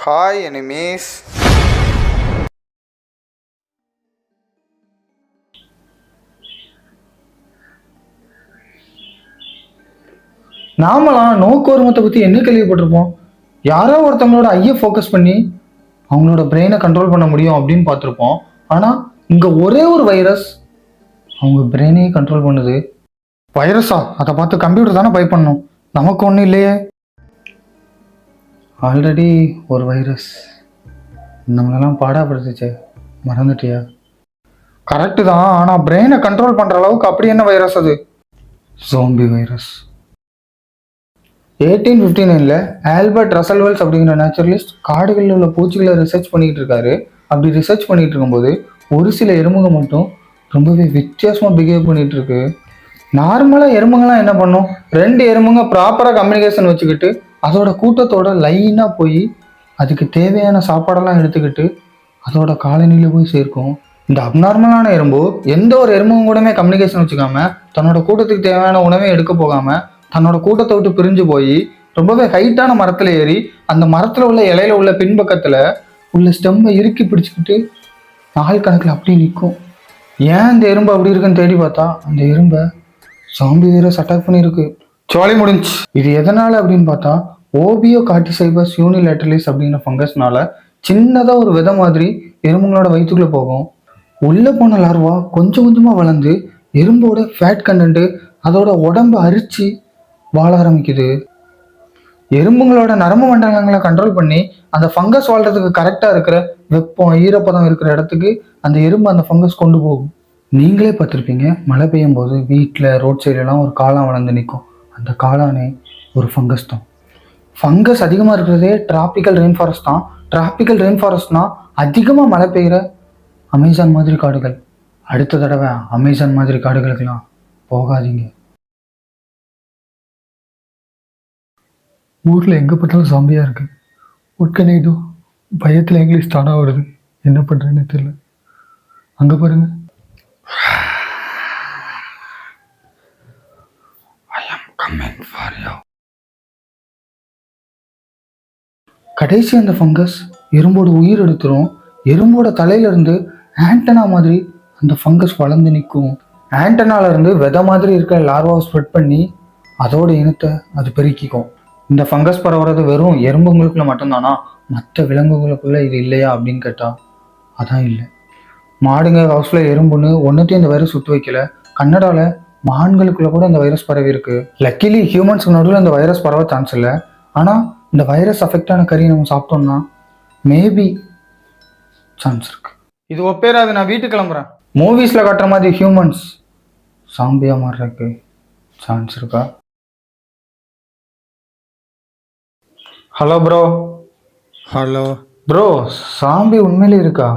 Hi enemies. நாமலாம் நோக்கோர்மத்தை பற்றி என்ன கேள்விப்பட்டிருப்போம்? யாரோ ஒருத்தவங்களோட ஐயை ஃபோக்கஸ் பண்ணி அவங்களோட பிரெயினை கண்ட்ரோல் பண்ண முடியும் அப்படின்னு பார்த்துருப்போம். ஆனால் இங்கே ஒரே ஒரு வைரஸ் அவங்க பிரெயினையே கண்ட்ரோல் பண்ணுது. வைரஸா? அதை பார்த்து கம்ப்யூட்டர் தானே பை பண்ணணும், நமக்கு ஒன்றும் இல்லையே. ஆல்ரெடி ஒரு வைரஸ் நம்மளெல்லாம் பாடாப்படுத்துச்சே, மறந்துட்டியா? கரெக்டு தான், ஆனால் பிரெயினை கண்ட்ரோல் பண்ணுற அளவுக்கு அப்படி என்ன வைரஸ் அது? Zombie virus. 1859 Albert Russell Wells அப்படிங்கிற நேச்சுரலிஸ்ட் காடுகளில் உள்ள பூச்சிகளை ரிசர்ச் பண்ணிக்கிட்டு இருக்காரு. அப்படி ரிசர்ச் பண்ணிட்டு இருக்கும்போது ஒரு சில எறும்புங்க மட்டும் ரொம்பவே வித்தியாசமாக பிஹேவ் பண்ணிட்டு இருக்கு. நார்மலாக எறும்புங்கெல்லாம் என்ன பண்ணும்? 2 எறும்புங்க ப்ராப்பராக கம்யூனிகேஷன் வச்சுக்கிட்டு அதோட கூட்டத்தோட லைனாக போய் அதுக்கு தேவையான சாப்பாடெல்லாம் எடுத்துக்கிட்டு அதோட காலனியில் போய் சேர்க்கும். இந்த அப்நார்மலான எறும்பு எந்த ஒரு எறும்பும் கூடமே கம்யூனிகேஷன் வச்சுக்காம தன்னோட கூட்டத்துக்கு தேவையான உணவை எடுக்க போகாம தன்னோட கூட்டத்தை விட்டு பிரிஞ்சு போய் ரொம்பவே ஹைட்டான மரத்துல ஏறி அந்த மரத்துல உள்ள இலையில உள்ள பின்பக்கத்துல உள்ள ஸ்டெம்பை இறுக்கி பிடிச்சிக்கிட்டு நாள் கணக்கில் அப்படி நிற்கும். ஏன் இந்த எறும்பு அப்படி இருக்குன்னு தேடி பார்த்தா அந்த எறும்பை ஜாம்பி வைரஸ் அட்டாக் பண்ணியிருக்கு. சோலை முடிஞ்சு. இது எதனால அப்படின்னு பார்த்தா ஓபியோ கார்டிசைபஸ் யூனிலேட்டரலிஸ் அப்படிங்கிற ஃபங்கஸ்னால சின்னதாக ஒரு விதை மாதிரி எறும்புங்களோட வயிற்றுக்குள்ளே போகும். உள்ளே போன லார்வா கொஞ்சம் கொஞ்சமாக வளர்ந்து எறும்போட ஃபேட் கண்டென்ட்டு அதோட உடம்பை அரிச்சு வாழ ஆரம்பிக்குது. எறும்புங்களோட நரம்பு மண்டலங்களை கண்ட்ரோல் பண்ணி அந்த ஃபங்கஸ் வாழ்றதுக்கு கரெக்டாக இருக்கிற வெப்பம் ஈரப்பதம் இருக்கிற இடத்துக்கு அந்த எறும்பு அந்த ஃபங்கஸ் கொண்டு போகும். நீங்களே பார்த்துருப்பீங்க, மழை பெய்யும் போது வீட்டில் ரோட் சைட்லலாம் ஒரு காளான் வளர்ந்து நிற்கும். அந்த காளானே ஒரு ஃபங்கஸ் தான். ஃபங்கஸ் அதிகமாக இருக்கிறதே டிராபிக்கல் ரெயின் ஃபாரஸ்ட் தான். டிராபிக்கல் ரெயின் ஃபாரஸ்ட்னா அதிகமாக மழை பெய்கிற அமேசான் மாதிரி காடுகள். அடுத்த தடவை அமேசான் மாதிரி காடுகளுக்கெல்லாம் போகாதீங்க. ஊரில் எங்கே பார்த்தாலும் சாம்பியாக இருக்குது. உட்கனே இதோ பயத்தில் இங்கிலீஷ் தானாக வருது, என்ன பண்ணுறேன்னு தெரியல. அங்கே பாருங்க, I am coming for you. கடைசி அந்த ஃபங்கஸ் எறும்போட உயிர் எடுத்துரும். எறும்போட தலையிலேருந்து ஆண்டனா மாதிரி அந்த ஃபங்கஸ் வளர்ந்து நிற்கும். ஆண்டனாலேருந்து விதை மாதிரி இருக்கிற லார்வாவை ஸ்ப்ரெட் பண்ணி அதோட இனத்தை அது பெருக்கிக்கும். இந்த ஃபங்கஸ் பரவுறது வெறும் எறும்புங்களுக்குள்ள மட்டும்தானா? மற்ற விலங்குகளுக்குள்ள இது இல்லையா அப்படின்னு கேட்டால் அதான் இல்லை. மாடுங்க ஹவுஸில் எறும்புன்னு ஒன்றுத்தையும் இந்த வைரஸ் சுட்டு வைக்கல. கன்னடாவில் மான்களுக்குள்ள கூட இந்த வைரஸ் பரவி இருக்கு. லக்கிலி ஹியூமன்ஸ்க்கு நடுவில் இந்த வைரஸ் பரவ சான்ஸ் இல்லை. ஆனால் இந்த வைரஸ் அஃபெக்டான கறி நம்ம சாப்பிட்டோம்னா மேபி சான்ஸ் இருக்கு. இது ஒப்பேராது, நான் வீட்டுக்கு கிளம்புறேன். மூவிஸில் காட்டுற மாதிரி ஹியூமன்ஸ் சாம்பியா மாறுறதுக்கு சான்ஸ் இருக்கா? Hello bro. Hello bro, zombie உண்மையிலே இருக்கா?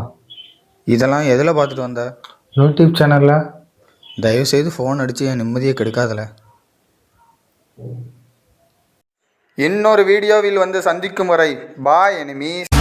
இதெல்லாம் எதில் பார்த்துட்டு வந்த? யூடியூப் சேனலில். தயவுசெய்து ஃபோன் அடித்து என் நிம்மதியை கெடுக்காதல. இன்னொரு வீடியோவில் வந்து சந்திக்கும் வரை பாய் எனிமீஸ்.